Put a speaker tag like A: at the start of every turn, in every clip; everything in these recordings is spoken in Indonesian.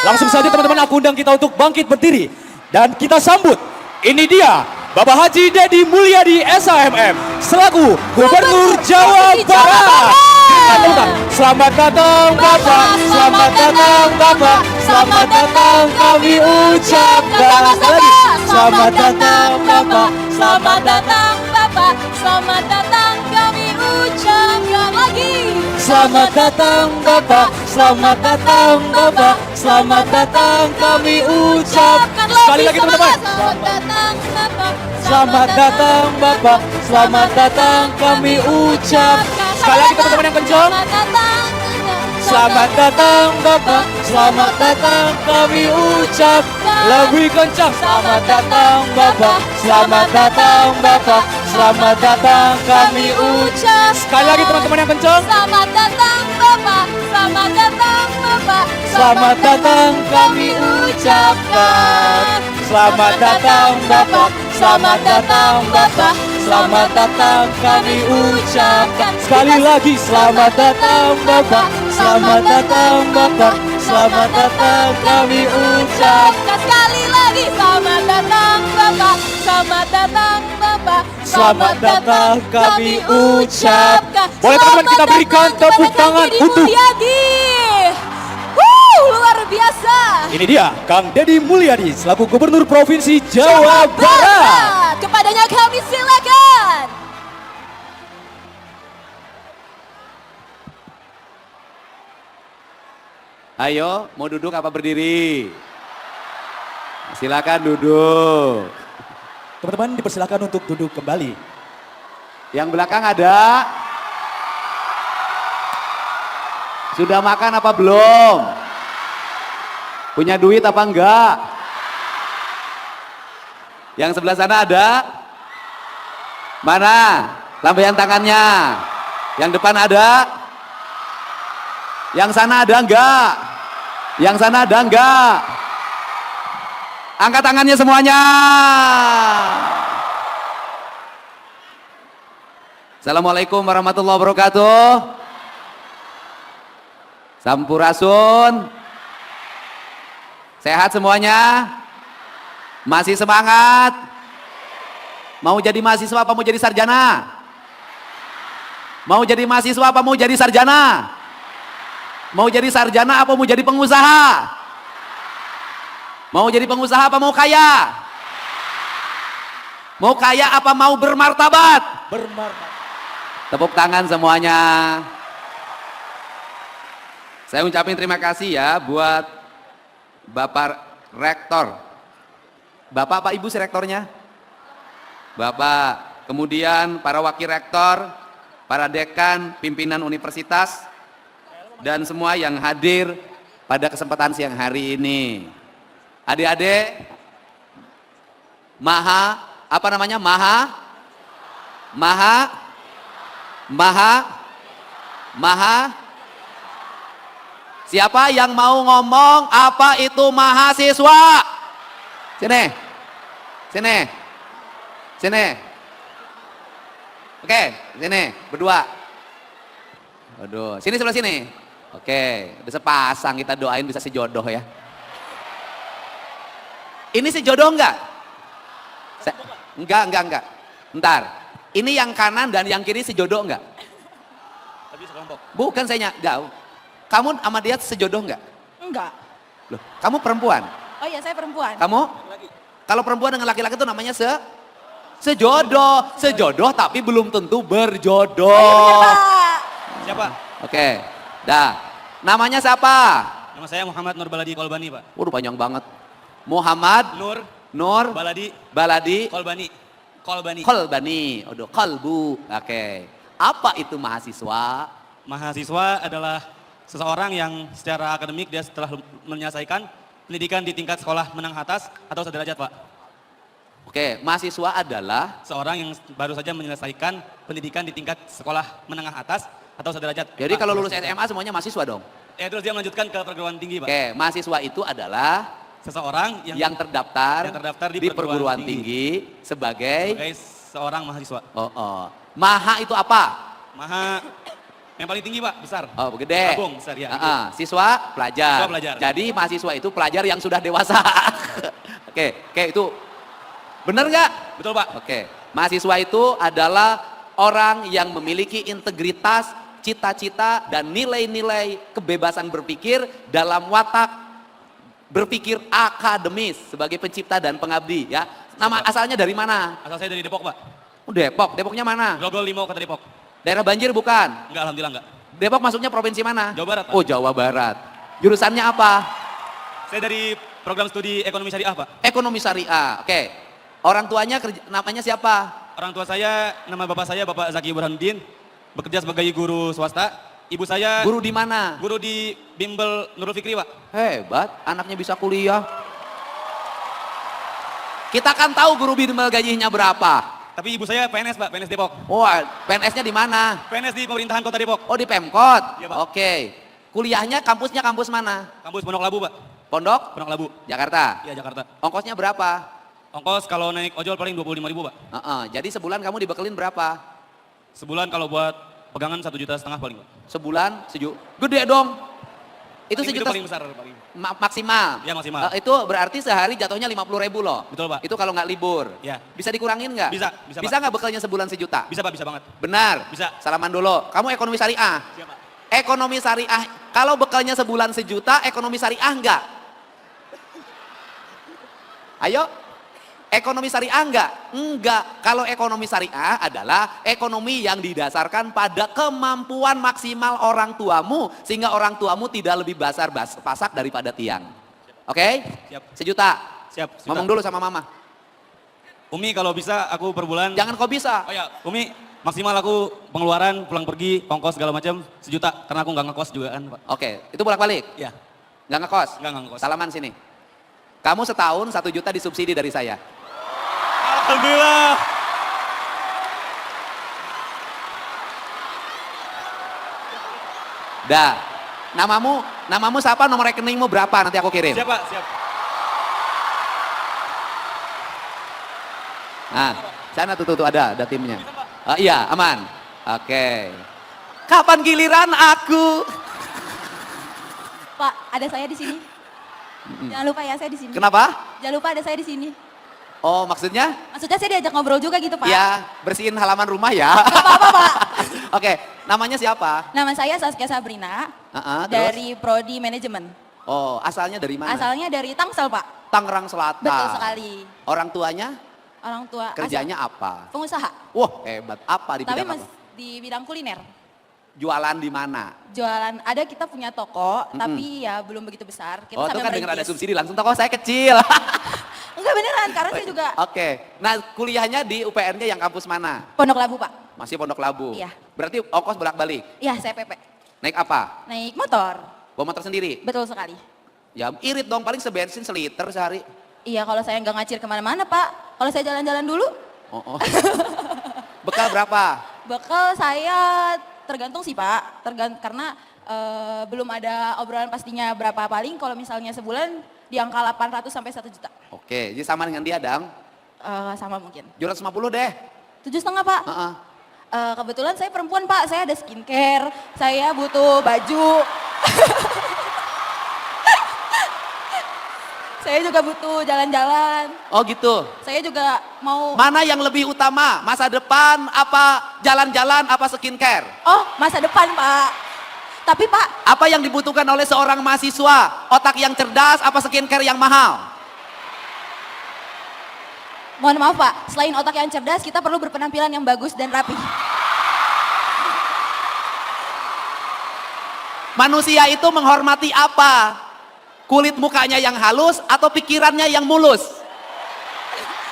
A: Langsung saja teman-teman aku undang kita untuk bangkit berdiri. Dan kita sambut, ini dia Bapak Haji Deddy Mulyadi SHMM selaku Gubernur Jawa Barat. Selamat datang Bapak, selamat datang Bapak, selamat datang kami ucapkan. Sekali lagi, selamat datang Bapak,
B: Selamat datang Bapak, selamat datang kami ucapkan lagi.
A: selamat datang Bapak, selamat datang Bapak, selamat datang kami ucapkan. Sekali lagi teman-teman.
B: Selamat datang Bapak,
A: Selamat datang Bapak, selamat datang kami ucapkan. Sekali lagi teman-teman yang kencang.
B: Selamat datang.
A: Selamat datang Bapak, selamat datang kami ucapkan. Lebih kencang. Selamat datang Bapak, selamat datang Bapak, selamat datang kami ucapkan. Sekali lagi teman-teman yang kencang.
B: Selamat datang Bapak, selamat datang Bapak,
A: Selamat datang kami ucapkan. Selamat datang Bapak, selamat datang Bapak, selamat datang kami ucapkan. Sekali lagi selamat datang Bapak, selamat datang Bapak, selamat datang kami ucapkan.
B: Sekali lagi selamat datang Bapak, selamat datang Bapak,
A: Selamat datang kami ucapkan. Boleh teman-teman kita berikan tepuk tangan untuk
B: luar biasa.
A: ini dia Kang Deddy Mulyadi selaku Gubernur Provinsi Jawa Barat.
B: Kepadanya kami silakan.
C: Ayo, mau duduk apa berdiri? Silakan duduk.
A: Teman-teman dipersilakan untuk duduk kembali.
C: Yang belakang ada? Sudah makan apa belum? Punya duit apa enggak? Yang sebelah sana ada? Mana? Lambaian tangannya. Yang depan ada? Yang sana ada enggak? Yang sana ada enggak? Angkat tangannya semuanya. Assalamualaikum warahmatullahi wabarakatuh. Sampurasun. Sehat semuanya? Masih semangat? Mau jadi mahasiswa apa mau jadi sarjana? Mau jadi mahasiswa apa mau jadi sarjana? Mau jadi sarjana apa mau jadi pengusaha? Mau jadi pengusaha apa mau kaya? Mau kaya apa mau bermartabat?
A: Bermartabat.
C: Tepuk tangan semuanya. Saya ucapin terima kasih ya buat Bapak Rektor. Bapak apa Ibu si rektornya? Bapak. Kemudian para wakil rektor, para dekan, pimpinan universitas, dan semua yang hadir pada kesempatan siang hari ini. Adik-adik, apa namanya? Siapa yang mau ngomong apa itu mahasiswa? Sini. Oke, sini, berdua. Waduh, sini sebelah sini. Oke, udah sepasang, kita doain bisa sejodoh ya. Ini sejodoh enggak? Enggak. Ntar, ini yang kanan dan yang kiri sejodoh enggak? Bukan saya enggak. Kamu sama dia sejodoh enggak?
B: Enggak.
C: Loh, kamu perempuan?
B: Oh iya, saya perempuan.
C: Kamu? Kalau perempuan dengan laki-laki itu namanya sejodoh. Sejodoh tapi belum tentu berjodoh.
D: Siapa?
C: Oke, dah. Namanya siapa?
D: Nama saya Muhammad Nur Baladi Kolbani, Pak.
C: Waduh panjang banget. Muhammad Nur Baladi Kolbani. Waduh, kolbu. Oke. Apa itu mahasiswa?
D: Mahasiswa adalah seseorang yang secara akademik dia setelah menyelesaikan pendidikan di tingkat sekolah menengah atas atau sederajat, Pak.
C: Oke, mahasiswa adalah
D: Seorang yang baru saja menyelesaikan pendidikan di tingkat sekolah menengah atas atau sederajat.
C: jadi
D: Pak,
C: kalau lulus
D: terus-
C: SMA semuanya mahasiswa dong.
D: terus dia melanjutkan ke perguruan tinggi, Pak.
C: Oke, mahasiswa itu adalah
D: Seseorang
C: yang terdaftar,
D: di
C: perguruan tinggi sebagai
D: sebagai seorang mahasiswa.
C: Maha itu apa?
D: Maha Yang paling tinggi Pak, besar.
C: Oh, gede.
D: Tabung, besar ya.
C: Siswa pelajar.
D: Siswa pelajar.
C: Jadi mahasiswa itu pelajar yang sudah dewasa. Oke, itu benar nggak?
D: Betul Pak.
C: Oke, mahasiswa itu adalah orang yang memiliki integritas, cita-cita, dan nilai-nilai kebebasan berpikir dalam watak berpikir akademis sebagai pencipta dan pengabdi ya. Nama asalnya dari mana?
D: Asal saya dari Depok Pak.
C: Oh, Depok. Depoknya mana?
D: Grogol Limo, Kota Depok.
C: Daerah banjir bukan?
D: Enggak, alhamdulillah enggak.
C: Depok masuknya provinsi mana?
D: Jawa Barat, Pak.
C: Oh, Jawa Barat. Jurusannya apa?
D: Saya dari program studi ekonomi syariah Pak.
C: Ekonomi syariah. Oke. Orang tuanya namanya siapa?
D: Orang tua saya, nama bapak saya Bapak Zaki Burhanuddin, bekerja sebagai guru swasta. Ibu saya
C: Guru di mana?
D: guru di Bimbel Nurul Fikri Pak.
C: Hebat, anaknya bisa kuliah. Kita kan tahu guru bimbel gajinya berapa.
D: Tapi ibu saya PNS Pak, PNS Depok.
C: Wah, PNS-nya di mana?
D: PNS di pemerintahan Kota Depok.
C: Oh, di Pemkot.
D: Iya, Pak.
C: Oke. Kuliahnya kampusnya kampus mana?
D: Kampus Pondok Labu Pak.
C: Pondok?
D: Pondok Labu.
C: Jakarta.
D: Iya Jakarta.
C: Ongkosnya berapa?
D: Ongkos kalau naik ojol paling 25.000 Pak.
C: Jadi sebulan kamu dibekelin berapa?
D: Sebulan kalau buat pegangan 1,5 juta paling Pak.
C: Sebulan gede dong. Itu
D: Paling
C: sejuta
D: paling besar paling.
C: maksimal.
D: Iya, maksimal.
C: Itu berarti sehari jatuhnya 50.000 loh.
D: Betul, Pak.
C: Itu kalau nggak libur.
D: Iya.
C: Bisa dikurangin nggak?
D: Bisa,
C: Bisa
D: Pak.
C: nggak bekalnya sebulan 1 juta?
D: Bisa Pak, bisa banget.
C: Benar.
D: Bisa.
C: Salaman dulu. Kamu ekonomi syariah.
D: Siap Pak.
C: Ekonomi syariah. Kalau bekalnya sebulan 1 juta, ekonomi syariah enggak? Ayo. Ekonomi syariah enggak? Enggak. Kalau ekonomi syariah adalah ekonomi yang didasarkan pada kemampuan maksimal orang tuamu sehingga orang tuamu tidak lebih pasak daripada tiang. Oke?
D: Siap.
C: 1 juta.
D: Siap.
C: Ngomong dulu sama mama.
D: Umi kalau bisa aku per bulan.
C: Jangan kau bisa.
D: Oh ya, Umi maksimal aku pengeluaran pulang pergi, ongkos segala macam 1 juta karena aku nggak ngekos juga kan Pak.
C: Oke, itu bolak-balik.
D: Iya.
C: Nggak ngekos?
D: Nggak ngekos.
C: Salaman sini. Kamu setahun 1 juta disubsidi dari saya.
D: Alhamdulillah.
C: Dah. Namamu siapa? Nomor rekeningmu berapa? Nanti aku kirim.
D: Siap Pak, siap.
C: Nah, sana tuh ada timnya. Iya, aman. Oke. Kapan giliran aku?
B: Pak, ada saya di sini. Jangan lupa ya saya di sini.
C: Kenapa?
B: Jangan lupa ada saya di sini.
C: Oh, maksudnya?
B: Maksudnya saya diajak ngobrol juga gitu Pak.
C: Ya, bersihin halaman rumah ya.
B: Gak apa-apa Pak.
C: Oke, namanya siapa?
B: Nama saya Saskia Sabrina
C: Terus?
B: dari Prodi Manajemen.
C: Oh, asalnya dari mana?
B: Asalnya dari Tangsel Pak.
C: Tangerang Selatan.
B: Betul sekali.
C: Orang tuanya
B: Orang tua
C: kerjanya apa?
B: pengusaha.
C: Wah, hebat. Apa di
B: Tapi
C: bidang apa?
B: di bidang kuliner.
C: Jualan di mana?
B: Jualan, ada kita punya toko, tapi ya belum begitu besar. Kita
C: Oh, itu
B: sambil
C: kan dengar ada
B: merintis.
C: subsidi langsung toko saya kecil.
B: Enggak beneran, karena saya juga
C: Oke. Nah, kuliahnya di UPN-nya yang kampus mana?
B: Pondok Labu Pak.
C: Masih Pondok Labu.
B: Iya.
C: Berarti ongkos bolak-balik.
B: Iya, saya PP.
C: Naik apa?
B: Naik motor.
C: Bawa motor sendiri?
B: Betul sekali.
C: Ya irit dong, paling sebensin seliter sehari.
B: Iya, kalau saya nggak ngacir kemana-mana Pak. Kalau saya jalan-jalan dulu,
C: Oh. Bekal berapa?
B: bekal saya tergantung sih Pak. Karena belum ada obrolan pastinya berapa, paling kalau misalnya sebulan di angka 800 sampai 1 juta.
C: Oke, jadi sama dengan dia dong.
B: Sama mungkin.
C: 750 deh.
B: 7,5 Pak.
C: Heeh.
B: Kebetulan saya perempuan Pak, saya ada skincare, saya butuh baju. Saya juga butuh jalan-jalan.
C: Oh gitu.
B: Saya juga mau,
C: Mana yang lebih utama? Masa depan apa jalan-jalan apa skincare?
B: oh masa depan Pak. Tapi Pak,
C: Apa yang dibutuhkan oleh seorang mahasiswa? Otak yang cerdas apa skincare yang mahal?
B: mohon maaf Pak, selain otak yang cerdas, kita perlu berpenampilan yang bagus dan rapi.
C: Manusia itu menghormati apa? Kulit mukanya yang halus atau pikirannya yang mulus?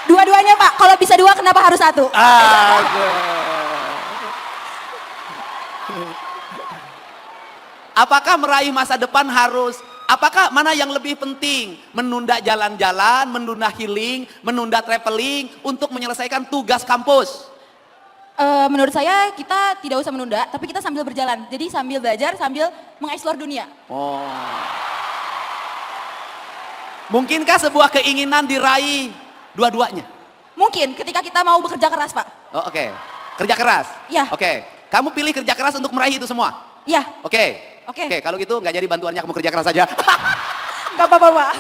B: Dua-duanya Pak, kalau bisa dua kenapa harus satu?
C: Apakah meraih masa depan harus? Apakah mana yang lebih penting? Menunda jalan-jalan, menunda healing, menunda traveling untuk menyelesaikan tugas kampus?
B: Menurut saya kita tidak usah menunda, tapi kita sambil berjalan. Jadi sambil belajar, sambil mengeksplor dunia.
C: Oh. Mungkinkah sebuah keinginan diraih dua-duanya?
B: Mungkin ketika kita mau bekerja keras Pak.
C: Oh, oke. Kerja keras?
B: Iya.
C: Oke. Kamu pilih kerja keras untuk meraih itu semua?
B: Iya,
C: Oke.
B: Oke.
C: Oke, kalau gitu nggak jadi bantuannya kamu kerja keras saja.
B: nggak apa-apa Pak.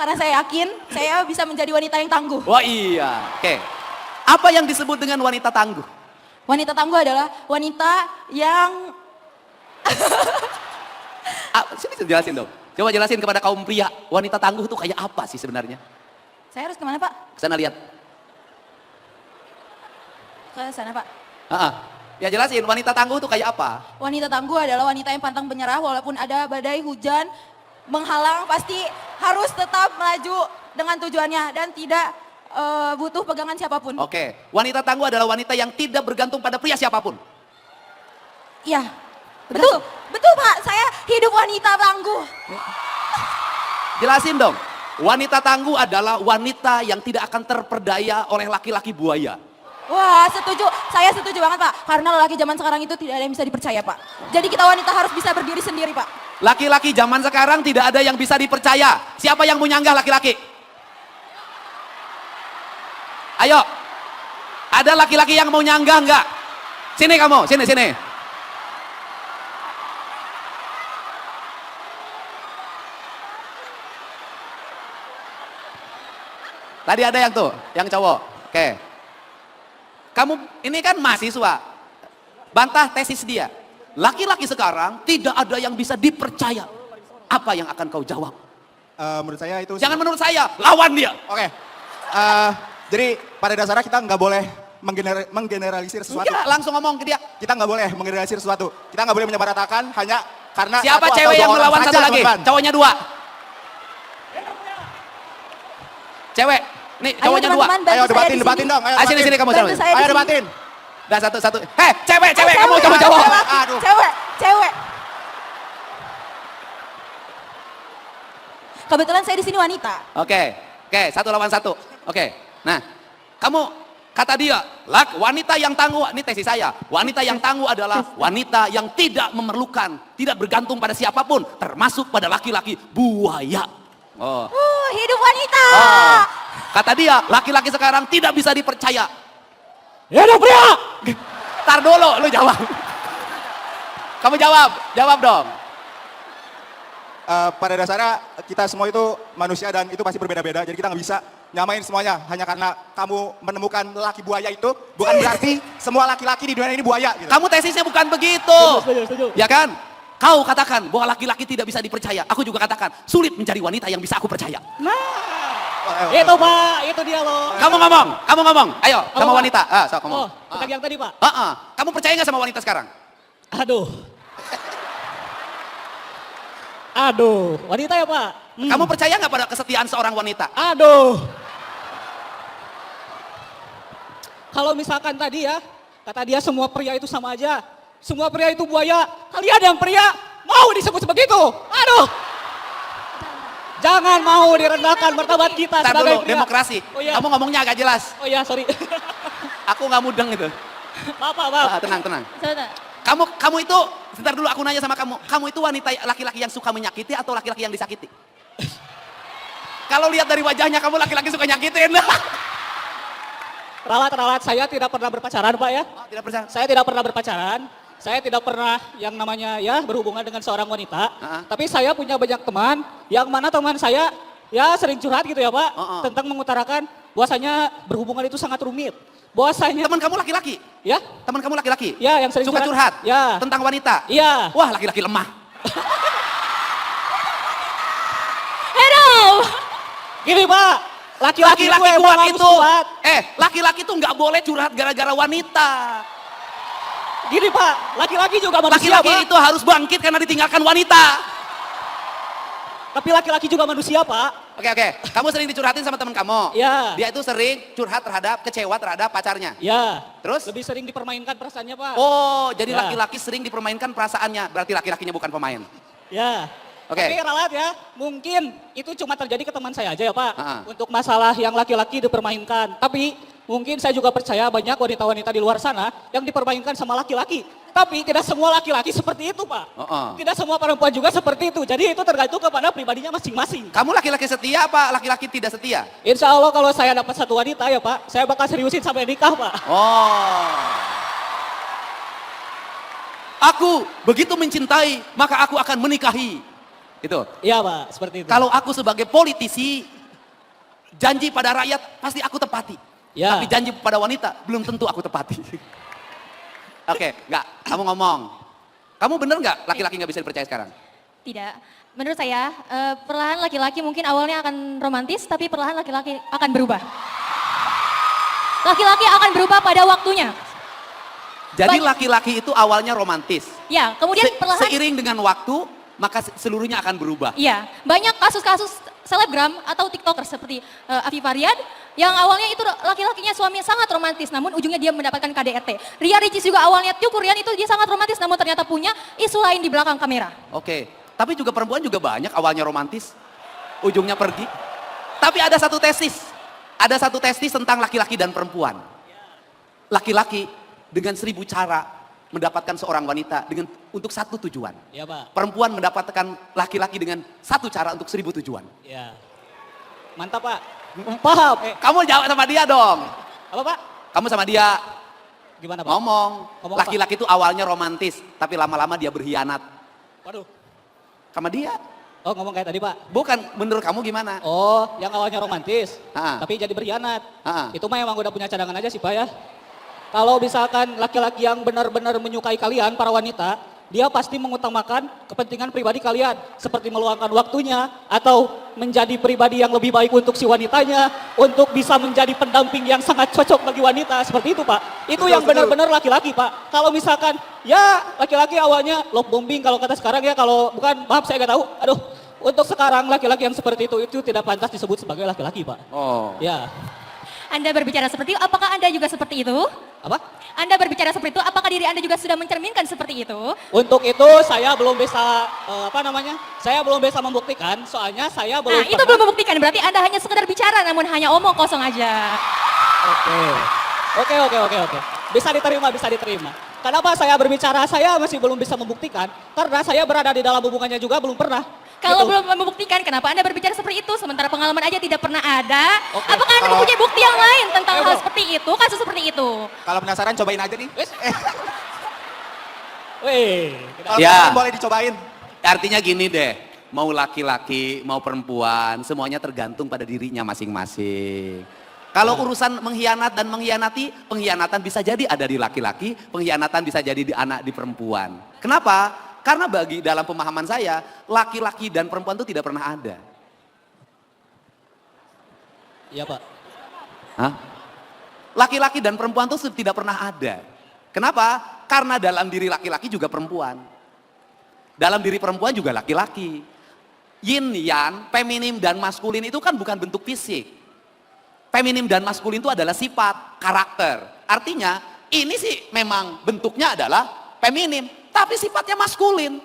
B: Karena saya yakin saya bisa menjadi wanita yang tangguh.
C: Wah iya. Oke. Apa yang disebut dengan wanita tangguh?
B: Wanita tangguh adalah wanita yang
C: Sini jelasin dong. Coba jelasin kepada kaum pria, wanita tangguh itu kayak apa sih sebenarnya?
B: Saya harus kemana Pak?
C: Kesana lihat.
B: Ke sana Pak.
C: Ya jelasin, wanita tangguh itu kayak apa?
B: Wanita tangguh adalah wanita yang pantang menyerah walaupun ada badai hujan menghalang pasti harus tetap melaju dengan tujuannya dan tidak butuh pegangan siapapun.
C: Oke, wanita tangguh adalah wanita yang tidak bergantung pada pria siapapun.
B: Iya. Betul. Betul Pak, saya hidup wanita tangguh.
C: Jelasin dong. Wanita tangguh adalah wanita yang tidak akan terperdaya oleh laki-laki buaya.
B: Wah, setuju. Saya setuju banget, Pak. Karena lelaki zaman sekarang itu tidak ada yang bisa dipercaya, Pak. Jadi kita wanita harus bisa berdiri sendiri, Pak.
C: Laki-laki zaman sekarang tidak ada yang bisa dipercaya. Siapa yang mau nyanggah laki-laki? Ayo. Ada laki-laki yang mau nyanggah enggak? Sini kamu, sini. Tadi ada yang tuh, yang cowok. Oke. Kamu ini kan mahasiswa. Bantah tesis dia. Laki-laki sekarang tidak ada yang bisa dipercaya. Apa yang akan kau jawab?
E: Menurut saya itu...
C: Jangan menurut saya, lawan dia.
E: Oke. Jadi pada dasarnya kita nggak boleh menggeneralisir sesuatu.
C: Enggak, langsung ngomong ke dia.
E: Kita nggak boleh menggeneralisir sesuatu. Kita nggak boleh menyamaratakan hanya karena
C: Siapa
E: satu
C: cewek
E: atau
C: yang
E: dua orang
C: melawan
E: saja,
C: satu lagi?
E: teman-teman.
C: Cowoknya dua. Cewek, nih cowoknya dua.
B: teman-teman, bantu
E: Ayo
B: saya
E: debatin,
B: di
E: debatin
B: sini.
E: dong. Ayo
C: Sini kamu
B: Bantu
C: sama.
B: saya di
E: Ayo
B: sini.
E: debatin.
C: Udah satu. Cewek, kamu
B: Cewek,
C: cowok.
B: laki,
E: Aduh.
B: Cewek. Kebetulan saya di sini wanita.
C: Oke, 1 lawan 1. Oke, nah kamu kata dia, wanita yang tangguh, ini tesis saya. Wanita yang tangguh adalah wanita yang tidak memerlukan, tidak bergantung pada siapapun, termasuk pada laki-laki buaya. Oh.
B: Hidup wanita.
C: Kata dia, laki-laki sekarang tidak bisa dipercaya.
A: Hidup pria!
C: Tar dulu, lu jawab. Kamu jawab dong.
E: Pada dasarnya kita semua itu manusia dan itu pasti berbeda-beda. Jadi kita nggak bisa nyamain semuanya. Hanya karena kamu menemukan laki buaya itu bukan berarti semua laki-laki di dunia ini buaya. Gitu.
C: Kamu tesisnya bukan begitu.
A: Setuju.
C: Ya kan? Kau katakan bahwa laki-laki tidak bisa dipercaya. Aku juga katakan sulit mencari wanita yang bisa aku percaya.
A: Itu Pak, itu dia loh.
C: Kamu ngomong. Ayo, sama
A: Pak?
C: wanita. Sok ngomong.
A: Tentang yang tadi Pak.
C: Kamu percaya nggak sama wanita sekarang?
A: Aduh, wanita ya Pak?
C: Kamu percaya nggak pada kesetiaan seorang wanita?
A: Aduh. Kalau misalkan tadi ya, kata dia semua pria itu sama aja. Semua pria itu buaya. Kalian yang pria mau disebut begitu? Aduh. Jangan mau direndahkan martabat kita
C: Ntar
A: sebagai
C: dulu,
A: pria.
C: demokrasi.
A: Oh, iya.
C: Kamu ngomongnya agak jelas.
A: Oh iya, sorry.
C: Aku nggak mudeng itu.
A: Maaf.
C: Tenang.
B: Sebentar.
C: Kamu itu, sebentar dulu aku nanya sama kamu. Kamu itu wanita laki-laki yang suka menyakiti atau laki-laki yang disakiti? Kalau lihat dari wajahnya kamu laki-laki suka nyakitin.
A: Ralat, saya tidak pernah berpacaran Pak ya.
C: Tidak percaya.
A: Saya tidak pernah berpacaran. Saya tidak pernah yang namanya ya berhubungan dengan seorang wanita. Tapi saya punya banyak teman yang mana teman saya ya sering curhat gitu ya Pak. Tentang mengutarakan bahwasanya berhubungan itu sangat rumit. Bahwasanya
C: Teman kamu laki-laki?
A: ya,
C: Teman kamu laki-laki?
A: ya yang sering
C: Suka curhat?
A: Ya.
C: Tentang wanita?
A: Iya.
C: Wah, laki-laki lemah.
A: Gini Pak, laki-laki
C: Laki-laki
A: itu
C: kuat
A: emang
C: itu.
A: harus kuat.
C: Laki-laki tuh nggak boleh curhat gara-gara wanita.
A: Gini Pak, laki-laki juga manusia
C: Laki-laki
A: Pak.
C: itu harus bangkit karena ditinggalkan wanita.
A: Tapi laki-laki juga manusia Pak.
C: Oke. Kamu sering dicurhatin sama teman kamu?
A: Ya.
C: Dia itu sering curhat kecewa terhadap pacarnya.
A: Ya.
C: Terus?
A: Lebih sering dipermainkan perasaannya Pak.
C: Oh, jadi
A: Ya.
C: laki-laki sering dipermainkan perasaannya. Berarti laki-lakinya bukan pemain.
A: Ya.
C: Oke.
A: Tapi ralat ya, mungkin itu cuma terjadi ke teman saya aja ya Pak.
C: Ha-ha.
A: Untuk masalah yang laki-laki dipermainkan. Tapi mungkin saya juga percaya banyak wanita-wanita di luar sana yang dipermainkan sama laki-laki. Tapi tidak semua laki-laki seperti itu Pak. Tidak semua perempuan juga seperti itu. Jadi itu tergantung kepada pribadinya masing-masing.
C: Kamu laki-laki setia apa laki-laki tidak setia?
A: Insya Allah kalau saya dapat satu wanita ya Pak, saya bakal seriusin sampai nikah Pak.
C: Oh. Aku begitu mencintai, maka aku akan menikahi. Itu.
F: Iya Pak, seperti itu.
C: Kalau aku sebagai politisi, janji pada rakyat pasti aku tepati.
F: Ya.
C: Tapi janji pada wanita belum tentu aku tepati. Oke, enggak. Kamu ngomong. Kamu bener nggak laki-laki nggak bisa dipercaya sekarang?
G: Tidak. Menurut saya, perlahan laki-laki mungkin awalnya akan romantis, tapi perlahan laki-laki akan berubah. Laki-laki akan berubah pada waktunya.
C: Jadi laki-laki itu awalnya romantis.
G: Ya, kemudian perlahan.
C: Seiring dengan waktu, maka seluruhnya akan berubah.
G: Iya, banyak kasus-kasus selebgram atau tiktoker seperti Afifah Riyad yang awalnya itu laki-lakinya suami sangat romantis, namun ujungnya dia mendapatkan KDRT. Ria Ricis juga awalnya Rian itu dia sangat romantis, namun ternyata punya isu lain di belakang kamera.
C: Oke, tapi juga perempuan juga banyak awalnya romantis, ujungnya pergi. Tapi ada satu tesis tentang laki-laki dan perempuan. Laki-laki dengan 1000 cara mendapatkan seorang wanita untuk satu tujuan.
F: Iya Pak.
C: Perempuan mendapatkan laki-laki dengan satu cara untuk 1000 tujuan.
F: Iya. Mantap Pak. Paham.
C: Kamu jawab sama dia dong.
F: Apa Pak?
C: Kamu sama dia
F: Gimana Pak?
C: ngomong.
F: Ngomong apa?
C: Laki-laki itu awalnya romantis, tapi lama-lama dia berkhianat
F: Waduh.
C: sama dia.
F: Oh ngomong kayak tadi Pak.
C: Bukan, menurut kamu gimana?
F: Oh yang awalnya romantis,
C: Ha.
F: tapi jadi berkhianat.
C: Ha.
F: Itu mah emang udah punya cadangan aja sih Pak ya. Kalau misalkan laki-laki yang benar-benar menyukai kalian, para wanita, dia pasti mengutamakan kepentingan pribadi kalian. Seperti meluangkan waktunya, atau menjadi pribadi yang lebih baik untuk si wanitanya, untuk bisa menjadi pendamping yang sangat cocok bagi wanita. Seperti itu Pak. Itu
E: Betul,
F: yang
E: betul.
F: benar-benar laki-laki Pak. Kalau misalkan, ya laki-laki awalnya love bombing kalau kata sekarang ya, kalau bukan, maaf saya nggak tahu. Aduh, untuk sekarang laki-laki yang seperti itu tidak pantas disebut sebagai laki-laki Pak.
C: Oh.
F: Ya.
G: Anda berbicara seperti itu, apakah Anda juga seperti itu?
F: Apa?
G: Anda berbicara seperti itu, apakah diri Anda juga sudah mencerminkan seperti itu?
F: Untuk itu saya belum bisa Saya belum bisa membuktikan, soalnya saya belum.
G: Nah, itu belum membuktikan, berarti Anda hanya sekedar bicara namun hanya omong kosong aja.
F: Oke. Bisa diterima. Kenapa saya berbicara? Saya masih belum bisa membuktikan karena saya berada di dalam hubungannya juga belum pernah.
G: Kalau
F: Gitu.
G: belum membuktikan, kenapa Anda berbicara seperti itu? Sementara pengalaman aja tidak pernah ada.
F: Oke,
G: Apakah Anda
E: kalau-
G: mempunyai bukti yang lain tentang
F: Ayo,
G: hal
F: bro.
G: seperti itu, kasus seperti itu?
E: Kalau penasaran cobain aja nih.
F: Wes. Weh,
E: Kalau
C: Ya.
E: penasaran boleh dicobain.
C: Artinya gini deh, mau laki-laki, mau perempuan, semuanya tergantung pada dirinya masing-masing. Kalau urusan mengkhianat dan mengkhianati, pengkhianatan bisa jadi ada di laki-laki, pengkhianatan bisa jadi di perempuan. Kenapa? Karena bagi dalam pemahaman saya, laki-laki dan perempuan itu tidak pernah ada.
F: Iya Pak.
C: Hah? Laki-laki dan perempuan itu tidak pernah ada. Kenapa? Karena dalam diri laki-laki juga perempuan. Dalam diri perempuan juga laki-laki. Yin, yang, feminim dan maskulin itu kan bukan bentuk fisik. Feminim dan maskulin itu adalah sifat, karakter. Artinya ini sih memang bentuknya adalah feminim, tapi sifatnya maskulin.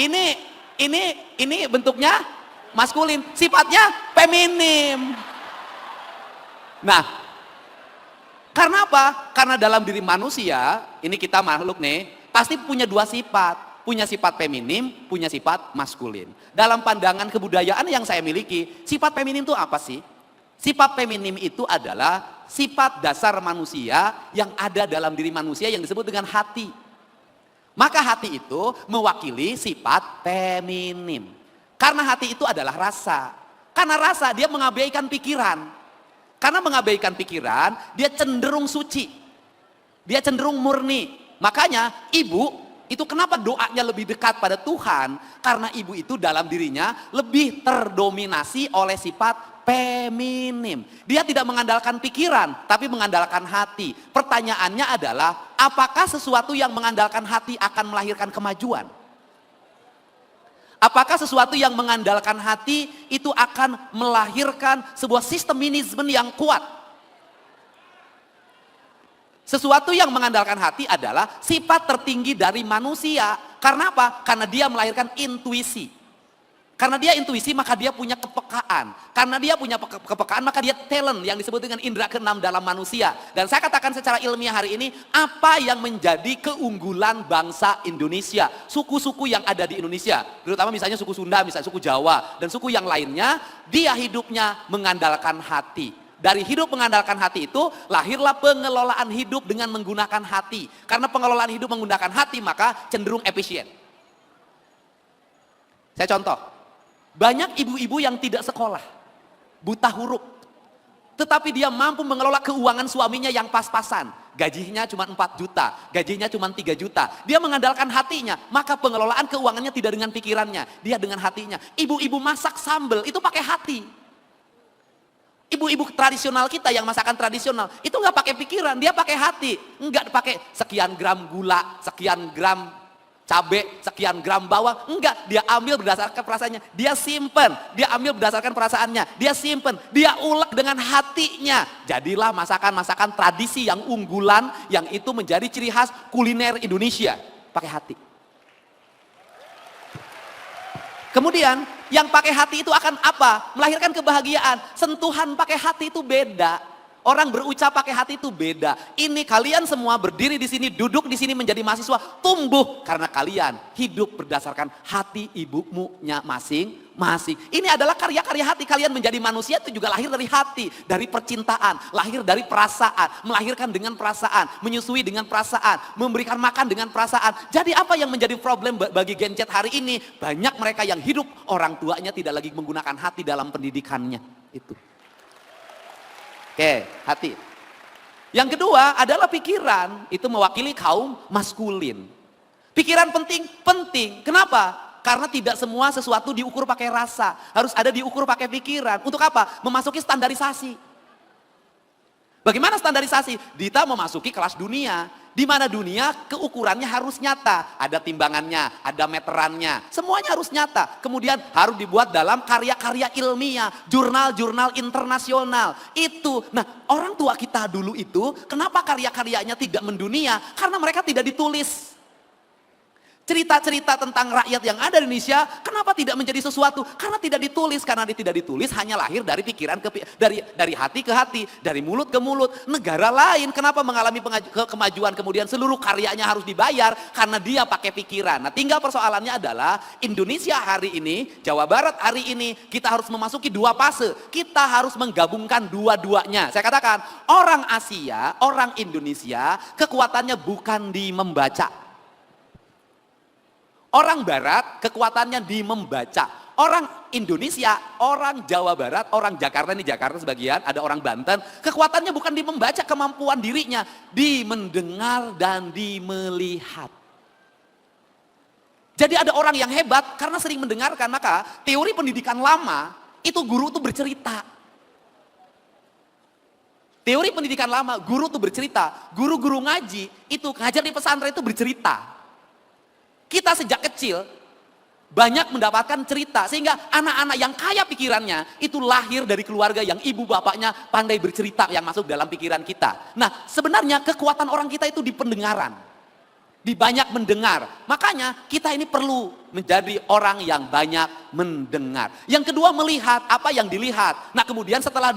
C: Ini bentuknya maskulin, sifatnya feminim. Nah, karena apa? Karena dalam diri manusia, ini kita makhluk nih, pasti punya dua sifat. Punya sifat feminim, punya sifat maskulin. Dalam pandangan kebudayaan yang saya miliki, sifat feminim itu apa sih? Sifat feminim itu adalah sifat dasar manusia yang ada dalam diri manusia yang disebut dengan hati. Maka hati itu mewakili sifat feminim. Karena hati itu adalah rasa. Karena rasa dia mengabaikan pikiran. Karena mengabaikan pikiran, dia cenderung suci. Dia cenderung murni. Makanya ibu itu kenapa doanya lebih dekat pada Tuhan? Karena ibu itu dalam dirinya lebih terdominasi oleh sifat feminim. Dia tidak mengandalkan pikiran, tapi mengandalkan hati. Pertanyaannya adalah, apakah sesuatu yang mengandalkan hati akan melahirkan kemajuan? Apakah sesuatu yang mengandalkan hati itu akan melahirkan sebuah sisteminisme yang kuat? Sesuatu yang mengandalkan hati adalah sifat tertinggi dari manusia. Karena apa? Karena dia melahirkan intuisi. Karena dia intuisi maka dia punya kepekaan. Karena dia punya kepekaan maka dia talent yang disebut dengan indera keenam dalam manusia. Dan saya katakan secara ilmiah hari ini, apa yang menjadi keunggulan bangsa Indonesia? Suku-suku yang ada di Indonesia, terutama misalnya suku Sunda, misalnya suku Jawa, dan suku yang lainnya, dia hidupnya mengandalkan hati. Dari hidup mengandalkan hati itu, lahirlah pengelolaan hidup dengan menggunakan hati. Karena pengelolaan hidup menggunakan hati, maka cenderung efisien. Saya contoh, banyak ibu-ibu yang tidak sekolah, buta huruf. Tetapi dia mampu mengelola keuangan suaminya yang pas-pasan. Gajinya cuma 4 juta, gajinya cuma 3 juta. Dia mengandalkan hatinya, maka pengelolaan keuangannya tidak dengan pikirannya, dia dengan hatinya. Ibu-ibu masak sambal, itu pakai hati. Ibu-ibu tradisional kita yang masakan tradisional itu nggak pakai pikiran, dia pakai hati, nggak pakai sekian gram gula, sekian gram cabai, sekian gram bawang, enggak, dia ambil berdasarkan perasaannya, dia simpen, dia ambil berdasarkan perasaannya, dia simpen, dia ulek dengan hatinya. Jadilah masakan-masakan tradisi yang unggulan, yang itu menjadi ciri khas kuliner Indonesia, pakai hati. Kemudian yang pakai hati itu akan apa? Melahirkan kebahagiaan. Sentuhan pakai hati itu beda. Orang berucap pakai hati itu beda. Ini kalian semua berdiri di sini, duduk di sini menjadi mahasiswa, tumbuh karena kalian hidup berdasarkan hati ibumu-nya masing-masing. Ini adalah karya-karya hati. Kalian menjadi manusia itu juga lahir dari hati, dari percintaan, lahir dari perasaan, melahirkan dengan perasaan, menyusui dengan perasaan, memberikan makan dengan perasaan. Jadi apa yang menjadi problem bagi Gen Z hari ini? Banyak mereka yang hidup orang tuanya tidak lagi menggunakan hati dalam pendidikannya. Itu. Oke, hati. Yang kedua adalah pikiran, itu mewakili kaum maskulin. Pikiran penting. Kenapa? Karena tidak semua sesuatu diukur pakai rasa, harus ada diukur pakai pikiran. Untuk apa? Memasuki standarisasi. Bagaimana standarisasi? Dita memasuki kelas dunia, di mana dunia keukurannya harus nyata, ada timbangannya, ada meterannya, semuanya harus nyata. Kemudian harus dibuat dalam karya-karya ilmiah, jurnal-jurnal internasional. Itu, nah orang tua kita dulu itu, kenapa karya-karyanya tidak mendunia? Karena mereka tidak ditulis. Cerita-cerita tentang rakyat yang ada di Indonesia, kenapa tidak menjadi sesuatu? Karena tidak ditulis. Karena tidak ditulis hanya lahir dari pikiran, dari hati ke hati, dari mulut ke mulut. Negara lain kenapa mengalami kemajuan kemudian seluruh karyanya harus dibayar? Karena dia pakai pikiran. Nah tinggal persoalannya adalah Indonesia hari ini, Jawa Barat hari ini, kita harus memasuki 2 fase. Kita harus menggabungkan dua-duanya. Saya katakan, orang Asia, orang Indonesia, kekuatannya bukan di membaca. Orang Barat kekuatannya di membaca. Orang Indonesia, orang Jawa Barat, orang Jakarta, ini Jakarta sebagian, ada orang Banten, kekuatannya bukan di membaca kemampuan dirinya, di mendengar dan di melihat. Jadi ada orang yang hebat karena sering mendengarkan, maka teori pendidikan lama itu guru tuh bercerita. Teori pendidikan lama, guru tuh bercerita, guru-guru ngaji itu ngajar di pesantren itu bercerita. Kita sejak kecil banyak mendapatkan cerita sehingga anak-anak yang kaya pikirannya itu lahir dari keluarga yang ibu bapaknya pandai bercerita yang masuk dalam pikiran kita. Nah sebenarnya kekuatan orang kita itu di pendengaran, di banyak mendengar. Makanya kita ini perlu menjadi orang yang banyak mendengar. Yang kedua melihat apa yang dilihat. Nah kemudian setelah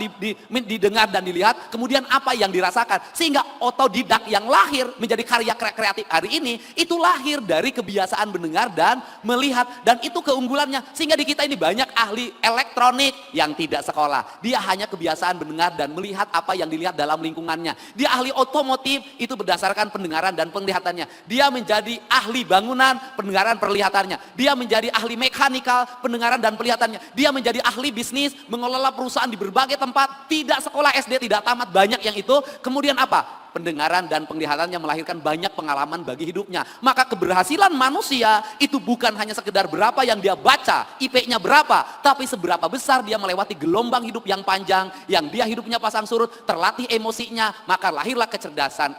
C: didengar dan dilihat, kemudian apa yang dirasakan. Sehingga otodidak yang lahir menjadi karya kreatif hari ini, itu lahir dari kebiasaan mendengar dan melihat. Dan itu keunggulannya. Sehingga di kita ini banyak ahli elektronik yang tidak sekolah. Dia hanya kebiasaan mendengar dan melihat apa yang dilihat dalam lingkungannya. Dia ahli otomotif, itu berdasarkan pendengaran dan penglihatannya. Dia menjadi ahli bangunan, pendengaran perlihatannya. Dia menjadi ahli mekanikal, pendengaran dan penglihatannya. Dia menjadi ahli bisnis, mengelola perusahaan di berbagai tempat, tidak sekolah SD, tidak tamat, banyak yang itu. Kemudian apa? Pendengaran dan penglihatannya melahirkan banyak pengalaman bagi hidupnya. Maka keberhasilan manusia itu bukan hanya sekedar berapa yang dia baca, IP-nya berapa, tapi seberapa besar dia melewati gelombang hidup yang panjang, yang dia hidupnya pasang surut, terlatih emosinya, maka lahirlah kecerdasan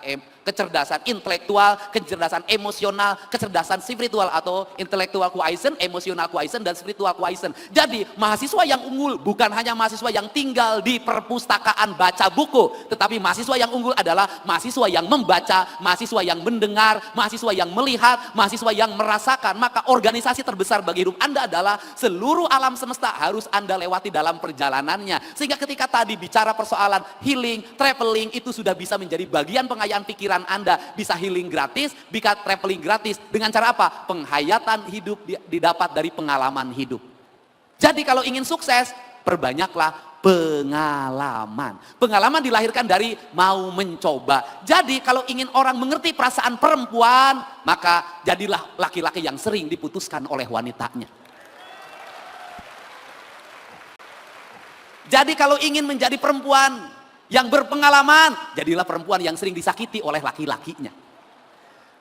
C: intelektual, kecerdasan emosional, kecerdasan spiritual atau intellectual quotient, emosional quotient, dan spiritual quotient. Jadi mahasiswa yang unggul bukan hanya mahasiswa yang tinggal di perpustakaan baca buku, tetapi mahasiswa yang unggul adalah mahasiswa yang membaca, mahasiswa yang mendengar, mahasiswa yang melihat, mahasiswa yang merasakan. Maka organisasi terbesar bagi hidup Anda adalah seluruh alam semesta harus Anda lewati dalam perjalanannya. Sehingga ketika tadi bicara persoalan healing, traveling, itu sudah bisa menjadi bagian pengayaan pikiran Anda. Bisa healing gratis, bisa traveling gratis. Dengan cara apa? Penghayatan hidup didapat dari pengalaman hidup. Jadi kalau ingin sukses, perbanyaklah pengalaman. Pengalaman dilahirkan dari mau mencoba. Jadi kalau ingin orang mengerti perasaan perempuan, maka jadilah laki-laki yang sering diputuskan oleh wanitanya. Jadi kalau ingin menjadi perempuan yang berpengalaman, jadilah perempuan yang sering disakiti oleh laki-lakinya.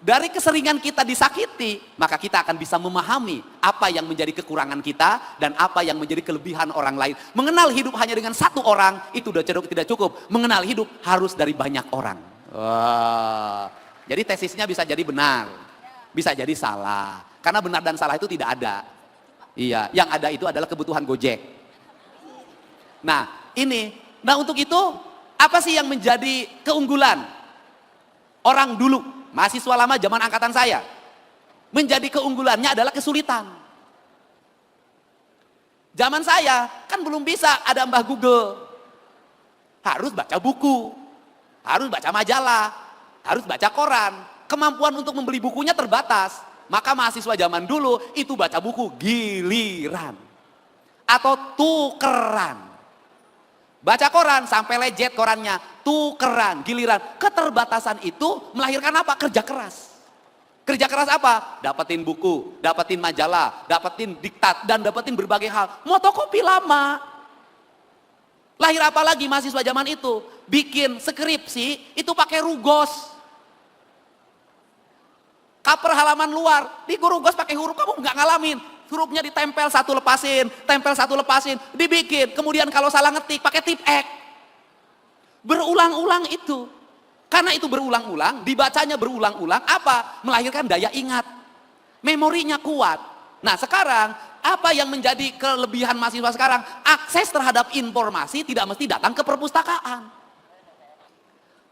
C: Dari keseringan kita disakiti, maka kita akan bisa memahami apa yang menjadi kekurangan kita dan apa yang menjadi kelebihan orang lain. Mengenal hidup hanya dengan satu orang, itu sudah tidak cukup. Mengenal hidup harus dari banyak orang. Wah. Jadi tesisnya bisa jadi benar, bisa jadi salah. Karena benar dan salah itu tidak ada. Iya, yang ada itu adalah kebutuhan Gojek. Nah, untuk itu, apa sih yang menjadi keunggulan orang dulu? Mahasiswa lama zaman angkatan saya. Menjadi keunggulannya adalah kesulitan. Zaman saya kan belum bisa ada Mbah Google. Harus baca buku. Harus baca majalah. Harus baca koran. Kemampuan untuk membeli bukunya terbatas. Maka mahasiswa zaman dulu itu baca buku giliran. Atau tukeran. Baca koran sampai lejet korannya, tukeran, giliran. Keterbatasan itu melahirkan apa? Kerja keras. Kerja keras apa? Dapetin buku, dapetin majalah, dapetin diktat, dan dapetin berbagai hal. Motokopi lama. Lahir apa lagi mahasiswa zaman itu? Bikin skripsi itu pakai rugos. Cover halaman luar, di rugos pakai huruf, kamu nggak ngalamin. Hurufnya ditempel satu lepasin, dibikin. Kemudian kalau salah ngetik pakai tip X. Berulang-ulang itu. Karena itu berulang-ulang, dibacanya berulang-ulang, apa? Melahirkan daya ingat. Memorinya kuat. Nah sekarang, apa yang menjadi kelebihan mahasiswa sekarang? Akses terhadap informasi tidak mesti datang ke perpustakaan.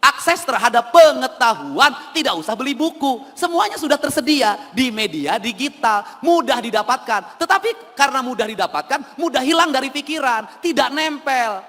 C: Akses terhadap pengetahuan tidak usah beli buku. Semuanya sudah tersedia di media digital. Mudah didapatkan. Tetapi karena mudah didapatkan, mudah hilang dari pikiran. Tidak nempel.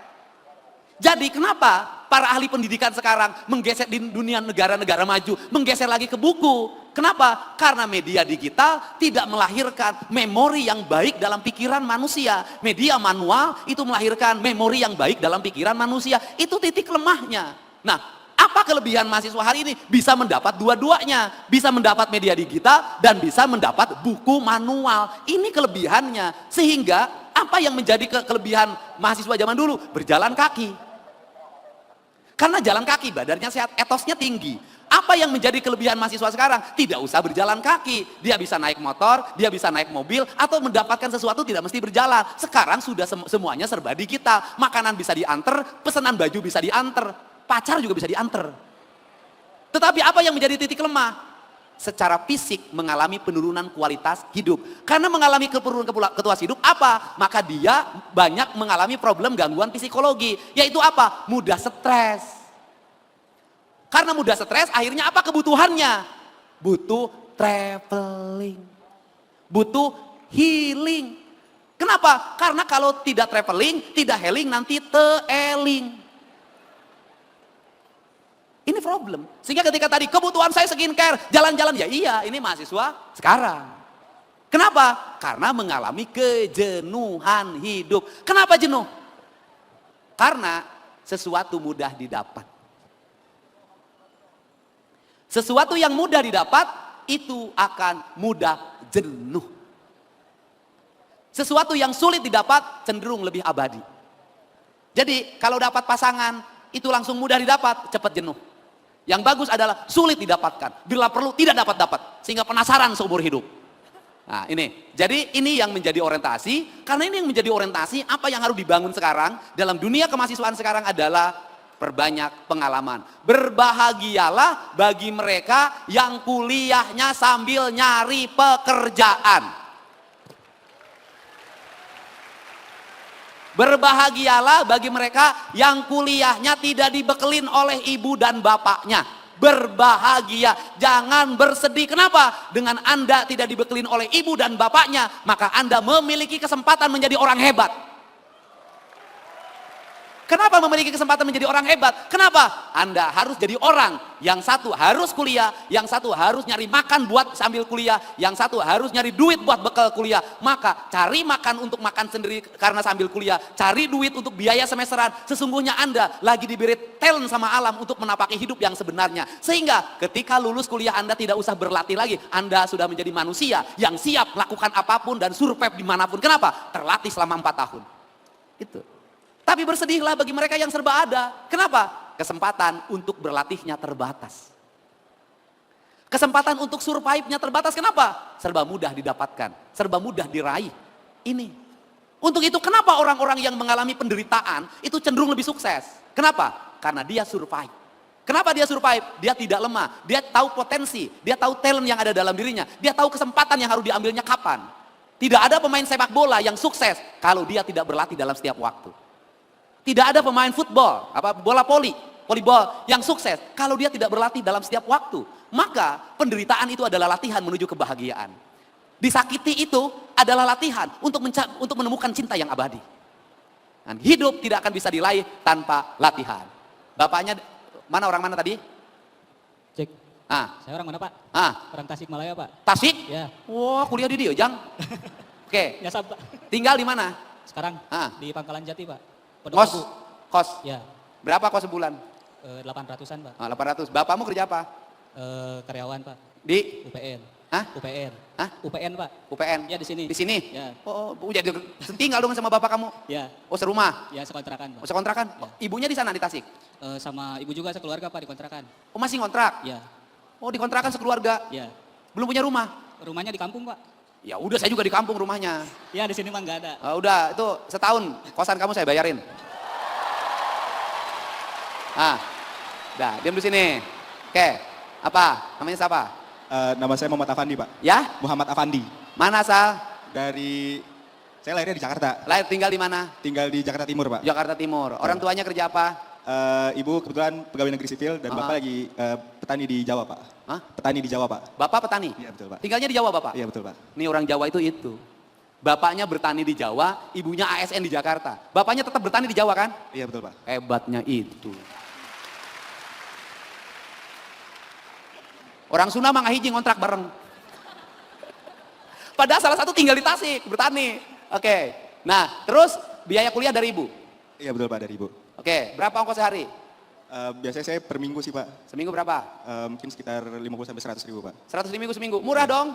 C: Jadi kenapa para ahli pendidikan sekarang menggeser di dunia negara-negara maju, menggeser lagi ke buku? Kenapa? Karena media digital tidak melahirkan memori yang baik dalam pikiran manusia. Media manual itu melahirkan memori yang baik dalam pikiran manusia. Itu titik lemahnya. Nah, apa kelebihan mahasiswa hari ini? Bisa mendapat dua-duanya. Bisa mendapat media digital dan bisa mendapat buku manual. Ini kelebihannya. Sehingga apa yang menjadi kelebihan mahasiswa zaman dulu? Berjalan kaki. Karena jalan kaki badannya sehat, etosnya tinggi. Apa yang menjadi kelebihan mahasiswa sekarang? Tidak usah berjalan kaki. Dia bisa naik motor, dia bisa naik mobil, atau mendapatkan sesuatu tidak mesti berjalan. Sekarang sudah semuanya serba digital. Makanan bisa diantar, pesanan baju bisa diantar. Pacar juga bisa diantar. Tetapi apa yang menjadi titik lemah? Secara fisik mengalami penurunan kualitas hidup. Karena mengalami penurunan kualitas hidup apa? Maka dia banyak mengalami problem gangguan psikologi. Yaitu apa? Mudah stres. Karena mudah stres akhirnya apa kebutuhannya? Butuh traveling. Butuh healing. Kenapa? Karena kalau tidak traveling, tidak healing, nanti teeling. Ini problem. Sehingga ketika tadi kebutuhan saya skincare, jalan-jalan, ya iya ini mahasiswa sekarang. Kenapa? Karena mengalami kejenuhan hidup. Kenapa jenuh? Karena sesuatu mudah didapat. Sesuatu yang mudah didapat itu akan mudah jenuh. Sesuatu yang sulit didapat cenderung lebih abadi. Jadi kalau dapat pasangan itu langsung mudah didapat, cepat jenuh. Yang bagus adalah sulit didapatkan. Bila perlu tidak dapat-dapat. Sehingga penasaran seumur hidup. Nah ini. Jadi ini yang menjadi orientasi. Karena ini yang menjadi orientasi apa yang harus dibangun sekarang. Dalam dunia kemahasiswaan sekarang adalah perbanyak pengalaman. Berbahagialah bagi mereka yang kuliahnya sambil nyari pekerjaan. Berbahagialah bagi mereka yang kuliahnya tidak dibekelin oleh ibu dan bapaknya. Berbahagia, jangan bersedih. Kenapa? Dengan Anda tidak dibekelin oleh ibu dan bapaknya, maka Anda memiliki kesempatan menjadi orang hebat. Kenapa memiliki kesempatan menjadi orang hebat? Kenapa? Anda harus jadi orang. Yang satu harus kuliah, yang satu harus nyari makan buat sambil kuliah, yang satu harus nyari duit buat bekal kuliah. Maka cari makan untuk makan sendiri karena sambil kuliah, cari duit untuk biaya semesteran. Sesungguhnya Anda lagi diberi talent sama alam untuk menapaki hidup yang sebenarnya. Sehingga ketika lulus kuliah Anda tidak usah berlatih lagi. Anda sudah menjadi manusia yang siap melakukan apapun dan survive dimanapun. Kenapa? Terlatih selama 4 tahun. Itu. Tapi bersedihlah bagi mereka yang serba ada. Kenapa? Kesempatan untuk berlatihnya terbatas. Kesempatan untuk survive-nya terbatas. Kenapa? Serba mudah didapatkan. Serba mudah diraih. Ini. Untuk itu kenapa orang-orang yang mengalami penderitaan itu cenderung lebih sukses? Kenapa? Karena dia survive. Kenapa dia survive? Dia tidak lemah. Dia tahu potensi. Dia tahu talent yang ada dalam dirinya. Dia tahu kesempatan yang harus diambilnya kapan. Tidak ada pemain sepak bola yang sukses kalau dia tidak berlatih dalam setiap waktu. Tidak ada pemain football, bola volleyball yang sukses kalau dia tidak berlatih dalam setiap waktu. Maka penderitaan itu adalah latihan menuju kebahagiaan. Disakiti itu adalah latihan untuk menemukan cinta yang abadi. Dan hidup tidak akan bisa diraih tanpa latihan. Bapaknya mana, orang mana tadi?
F: Cek. Saya orang mana Pak? Orang Tasikmalaya Pak.
C: Tasik?
F: Ya.
C: Wah, kuliah di dia, Jang. Oke.
F: Nyasab Pak.
C: Tinggal di mana?
F: Sekarang di Pangkalan Jati Pak. Pondok
C: Kos?
F: Labu.
C: Kos?
F: Ya.
C: Berapa kos sebulan?
F: 800-an Pak.
C: 800. Bapakmu kerja apa?
F: Karyawan Pak.
C: Di?
F: UPN.
C: Hah?
F: UPN.
C: Hah?
F: UPN Pak.
C: UPN?
F: Ya di sini.
C: Di sini?
F: Ya.
C: Oh, jadi tinggal dong sama bapak kamu?
F: Ya.
C: Oh, serumah?
F: Ya sekontrakan Pak.
C: Oh, sekontrakan?
F: Ya.
C: Ibunya di sana di Tasik?
F: Sama ibu juga sekeluarga Pak di kontrakan.
C: Oh, masih ngontrak?
F: Ya.
C: Oh, di kontrakan sekeluarga?
F: Ya.
C: Belum punya rumah?
F: Rumahnya di kampung Pak.
C: Ya udah, saya juga di kampung rumahnya.
F: Ya di sini mah nggak ada.
C: Udah, itu setahun kosan kamu saya bayarin. Udah, diam di sini. Oke, apa? Namanya siapa?
E: Nama saya Muhammad Afandi, Pak.
C: Ya?
E: Muhammad Afandi.
C: Mana asal?
E: Saya lahirnya di Jakarta.
C: Lahir tinggal di mana?
E: Tinggal di Jakarta Timur, Pak.
C: Jakarta Timur. Orang tuanya kerja apa?
E: Ibu kebetulan pegawai negeri sipil dan bapak lagi petani di Jawa, Pak.
C: Hah?
E: Petani di Jawa, Pak.
C: Bapak petani?
E: Iya, betul, Pak.
C: Tinggalnya di Jawa, Bapak?
E: Iya, betul, Pak.
C: Nih orang Jawa itu. Bapaknya bertani di Jawa, ibunya ASN di Jakarta. Bapaknya tetap bertani di Jawa kan?
E: Iya, betul, Pak.
C: Hebatnya itu. Orang Sunda mah ngahiji ngontrak bareng. Padahal salah satu tinggal di Tasik, bertani. Oke. Nah, terus biaya kuliah dari ibu?
E: Iya, betul, Pak, dari Ibu.
C: Oke, berapa ongkos sehari?
E: Biasanya saya per minggu sih, Pak.
C: Seminggu berapa?
E: Mungkin sekitar 50 sampai 100 ribu, Pak.
C: 100 ribu seminggu. Murah dong?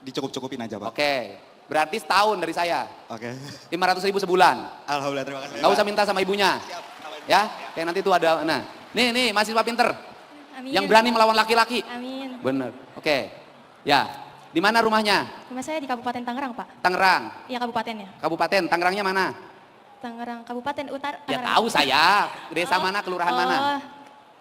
E: Dicukup-cukupin aja, Pak.
C: Oke. Berarti setahun dari saya.
E: Oke.
C: 500 ribu sebulan.
E: Alhamdulillah, terima kasih.
C: Gak usah minta sama ibunya. Ya, kayak nanti tuh ada. Nah, nih mahasiswa pinter.
G: Amin.
C: Yang berani melawan laki-laki.
G: Amin.
C: Bener. Oke. Ya. Di mana rumahnya?
G: Rumah saya di Kabupaten Tangerang, Pak.
C: Tangerang.
G: Iya, kabupatennya.
C: Kabupaten. Tangerangnya mana?
G: Tangerang, Kabupaten Utara.
C: Ya
G: Tangerang.
C: tahu saya. Desa mana, kelurahan mana?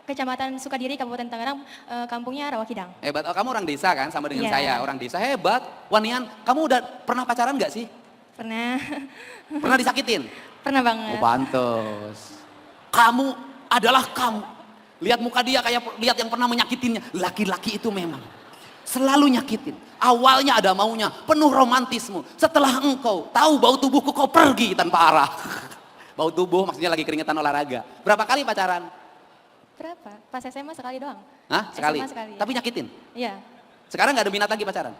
G: Kecamatan Sukadiri, Kabupaten Tangerang, kampungnya Rawakidang.
C: Hebat. Oh, kamu orang desa kan, sama dengan
G: Iya.
C: saya. Orang desa hebat. Wanian, kamu udah pernah pacaran nggak sih?
G: Pernah.
C: Pernah disakitin?
G: Pernah banget.
C: Oh, pantes. Kamu adalah kamu. Lihat muka dia kayak lihat yang pernah menyakitinnya. Laki-laki itu memang selalu nyakitin. Awalnya ada maunya, penuh romantismu. Setelah engkau tahu bau tubuhku, kau pergi tanpa arah. Bau tubuh maksudnya lagi keringetan olahraga. Berapa kali pacaran?
G: Berapa? Pas SMA sekali doang.
C: Hah? Sekali?
G: SMA sekali.
C: Tapi nyakitin?
G: Iya.
C: Sekarang nggak ada minat lagi pacaran?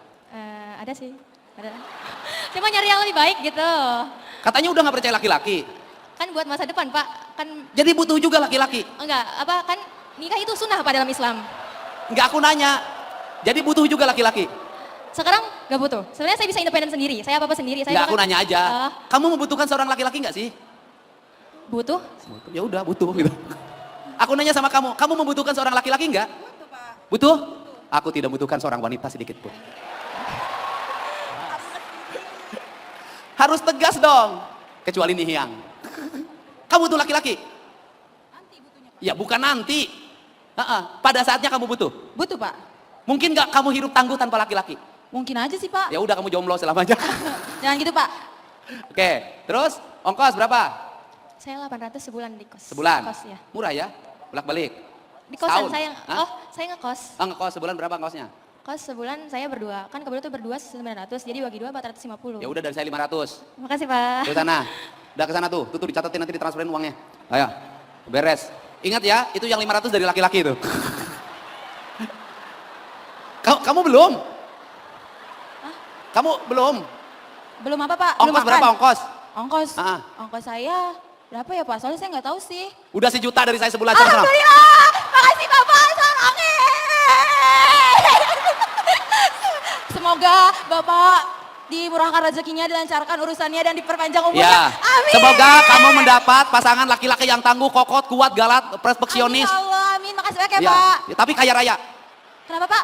G: Ada sih. Ada. Cuma nyari yang lebih baik gitu.
C: Katanya udah nggak percaya laki-laki.
G: Kan buat masa depan, Pak. Kan
C: Jadi butuh juga laki-laki.
G: enggak, kan nikah itu sunnah Pak dalam Islam.
C: Nggak, aku nanya. Jadi butuh juga laki-laki.
G: Sekarang nggak butuh. Sebenarnya saya bisa independen sendiri. Saya apa-apa sendiri. Saya
C: Nggak, aku
G: bahkan-
C: nanya aja. Kamu membutuhkan seorang laki-laki nggak sih?
G: butuh.
C: Ya udah, butuh gitu. Aku nanya sama kamu membutuhkan seorang laki-laki nggak? Butuh, Pak. Butuh? Aku tidak membutuhkan seorang wanita sedikit pun. Harus tegas dong. Kecuali Nihiang. Kamu butuh laki-laki? Nanti butuhnya, Pak. Ya bukan nanti. Pada saatnya kamu butuh.
B: Butuh, Pak.
C: Mungkin nggak kamu hidup tangguh tanpa laki-laki?
B: Mungkin aja sih, Pak.
C: Ya udah, kamu jomblo selamanya.
B: Jangan gitu, Pak.
C: Oke, terus ongkos berapa?
G: Saya 800 sebulan di kos.
C: Sebulan?
G: Kos ya.
C: Murah ya? Bolak-balik?
G: Di kosan
C: Setahun?
G: saya.
C: Hah?
G: Oh, saya ngekos.
C: Ngekos sebulan berapa ngekosnya?
G: Kos sebulan saya berdua. Kan kebetulan tuh berdua 900, jadi bagi dua 450.
C: Ya udah, dari saya 500.
G: Makasih, Pak.
C: Di sana. Udah ke sana tuh dicatatin nanti ditransferin uangnya. Ayo, beres. Ingat ya, itu yang 500 dari laki-laki itu. Kamu belum? Kamu belum?
B: Belum apa Pak? Belum
C: Ongkos
B: makan?
C: berapa ongkos?
B: Ongkos?
C: Ah.
B: Ongkos saya berapa ya Pak? Soalnya saya nggak tahu sih.
C: Udah 1 juta dari saya sebulan. Sana.
B: Alhamdulillah, makasih Bapak, sarangnya. Semoga Bapak dimurahkan rezekinya, dilancarkan urusannya dan diperpanjang umurnya.
C: Ya,
B: Amin.
C: semoga kamu mendapat pasangan laki-laki yang tangguh, kokot, kuat, galat,
B: Amin
C: perfeksionis.
B: ya Allah, amin. Makasih banyak ya,
C: Ya,
B: Pak.
C: ya, tapi kaya raya.
B: Kenapa Pak?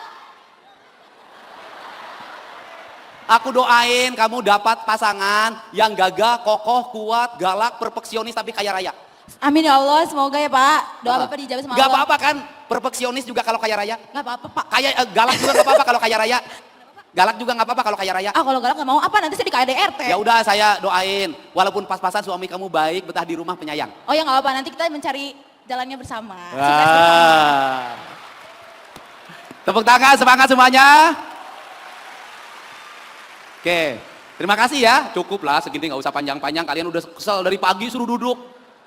C: Aku doain kamu dapat pasangan yang gagah, kokoh, kuat, galak, perfeksionis tapi kaya raya.
B: Amin ya Allah, semoga ya Pak. Doa Bapak dijawab sama
C: Gak
B: Allah.
C: apa-apa kan? Perfeksionis juga kalau kaya raya.
B: Gak apa-apa Pak.
C: Galak juga gak apa-apa kalau kaya raya. Galak juga gak apa-apa kalau kaya raya.
B: Ah kalau galak gak mau apa, nanti saya di KDRT.
C: Ya udah saya doain, walaupun pas-pasan suami kamu baik, betah di rumah penyayang.
B: Oh ya gak apa-apa, nanti kita mencari jalannya bersama. Sukses bersama.
C: Wah. Tepuk tangan, semangat semuanya. Oke, terima kasih ya. Cukup lah segini, nggak usah panjang-panjang. Kalian udah kesel dari pagi suruh duduk.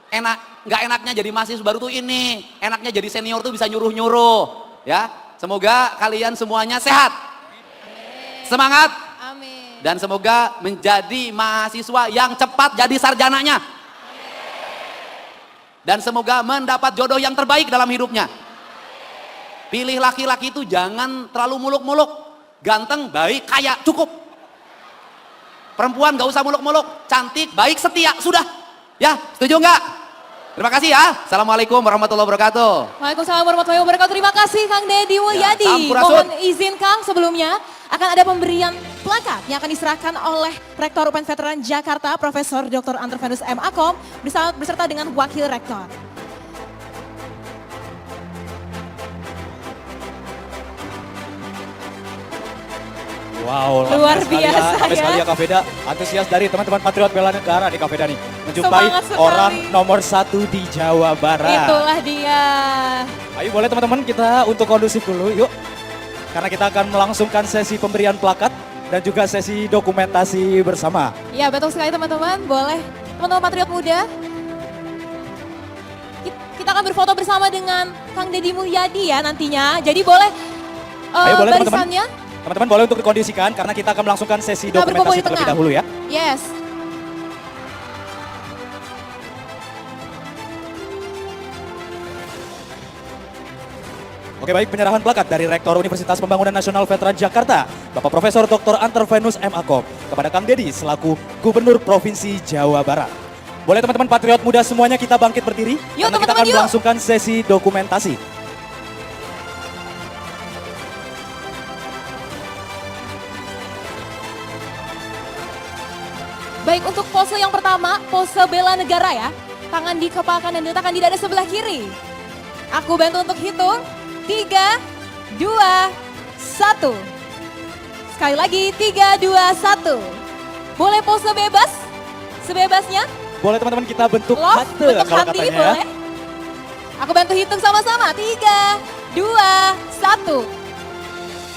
C: Nggak enaknya jadi mahasiswa baru tuh ini. Enaknya jadi senior tuh bisa nyuruh-nyuruh. Ya, semoga kalian semuanya sehat. Semangat.
B: Amin.
C: Dan semoga menjadi mahasiswa yang cepat jadi sarjananya. Dan semoga mendapat jodoh yang terbaik dalam hidupnya. Pilih laki-laki itu jangan terlalu muluk-muluk. Ganteng, baik, kaya, cukup. Perempuan gak usah muluk-muluk, cantik, baik, setia, sudah. Ya, setuju nggak? Terima kasih ya. Assalamualaikum warahmatullahi wabarakatuh.
H: Waalaikumsalam warahmatullahi wabarakatuh. Terima kasih Kang Deddy Mulyadi.
C: sampurasun.
H: Mohon izin Kang, sebelumnya akan ada pemberian plakat yang akan diserahkan oleh Rektor UPN Veteran Jakarta, Profesor Dr. Antrovanus M. Akom, beserta dengan Wakil Rektor.
A: Wow,
H: Luar
A: sekali ya,
H: biasa
A: ramai
H: ya.
A: sekali ya Kak Veda. Antusias dari teman-teman Patriot Bela Negara nih Kak Veda nih. Menjumpai
H: Semangat sekali.
A: orang nomor 1 di Jawa Barat.
H: Itulah dia.
A: Ayo boleh teman-teman kita untuk kondusif dulu yuk. Karena kita akan melangsungkan sesi pemberian plakat dan juga sesi dokumentasi bersama.
H: Ya betul sekali teman-teman, boleh. Teman-teman Patriot Muda. Kita akan berfoto bersama dengan Kang Deddy Mulyadi ya nantinya. Jadi boleh,
A: Ayo boleh teman-teman.
H: barisannya.
A: Teman-teman boleh untuk dikondisikan karena kita akan melangsungkan sesi
H: Kita berkumpul
A: dokumentasi
H: di
A: terlebih
H: tengah.
A: dahulu ya.
H: Yes.
A: Oke baik, penyerahan plakat dari Rektor Universitas Pembangunan Nasional Veteran Jakarta, Bapak Profesor Dr. Antrovanus M. Akom, kepada Kang Deddy selaku Gubernur Provinsi Jawa Barat. Boleh teman-teman Patriot Muda semuanya kita bangkit berdiri,
H: Yuk,
A: karena kita
H: teman-teman,
A: akan
H: yuk.
A: melangsungkan sesi dokumentasi.
H: Baik, untuk pose yang pertama, pose bela negara ya. Tangan dikepalkan dan diletakkan di dada sebelah kiri. Aku bantu untuk hitung. 3, 2, 1. Sekali lagi, 3, 2, 1. Boleh pose bebas? Sebebasnya?
A: Boleh teman-teman kita bentuk
H: Love,
A: hati
H: bentuk
A: kalau
H: hati
A: katanya ya.
H: boleh? Aku bantu hitung sama-sama. 3, 2, 1.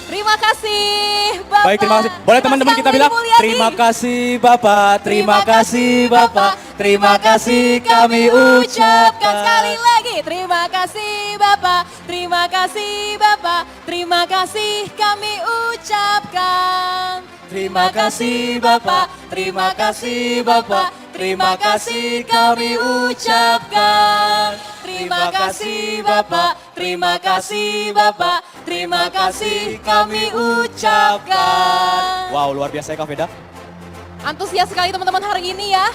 H: Terima kasih Bapak.
A: Baik, terima kasih. Boleh teman-teman kita bilang terima kasih Bapak, terima kasih Bapak, terima kasih kami ucapkan.
H: Sekali lagi, terima kasih Bapak, terima kasih Bapak, terima kasih kami ucapkan.
A: Terima kasih Bapak, terima kasih Bapak, terima kasih kami ucapkan.
H: Terima kasih Bapak, terima kasih Bapak, terima kasih kami ucapkan.
A: Wow, luar biasa ya Kak Veda.
H: Antusias sekali teman-teman hari ini ya.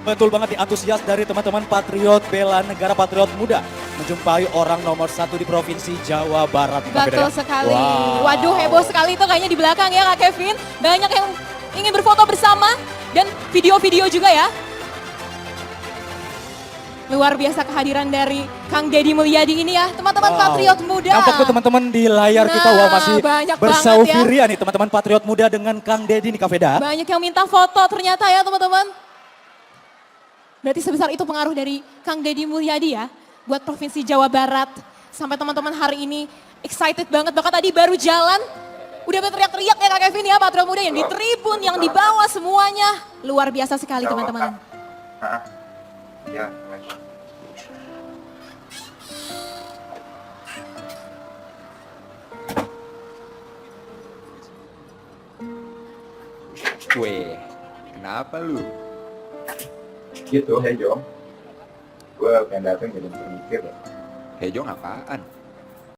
A: Betul banget nih, antusias dari teman-teman Patriot Bela Negara, Patriot Muda menjumpai orang nomor 1 di Provinsi Jawa Barat. Kak Veda,
H: Betul
A: ya?
H: sekali.
A: Wow.
H: Waduh, heboh sekali itu kayaknya di belakang ya Kak Kevin. Banyak yang ingin berfoto bersama dan video-video juga ya. Luar biasa kehadiran dari Kang Deddy Mulyadi ini ya, teman-teman
A: Wow.
H: Patriot Muda.
A: Nampak tuh teman-teman di layar kita, wah masih
H: banyak
A: bersaufiria nih teman-teman Patriot Muda dengan Kang Deddy nih Kak Veda.
H: Banyak yang minta foto ternyata ya teman-teman. Berarti sebesar itu pengaruh dari Kang Deddy Mulyadi ya buat Provinsi Jawa Barat. Sampai teman-teman hari ini excited banget, bahkan tadi baru jalan udah berteriak-teriak ya Kak Kevin ya, Patriot Muda yang di tribun, yang di bawah semuanya. Luar biasa sekali teman-teman.
I: Ya.
J: Weh, kenapa lu?
I: Gitu, Hejong. Gue pengen datang jadi mikir.
J: Hejong apaan?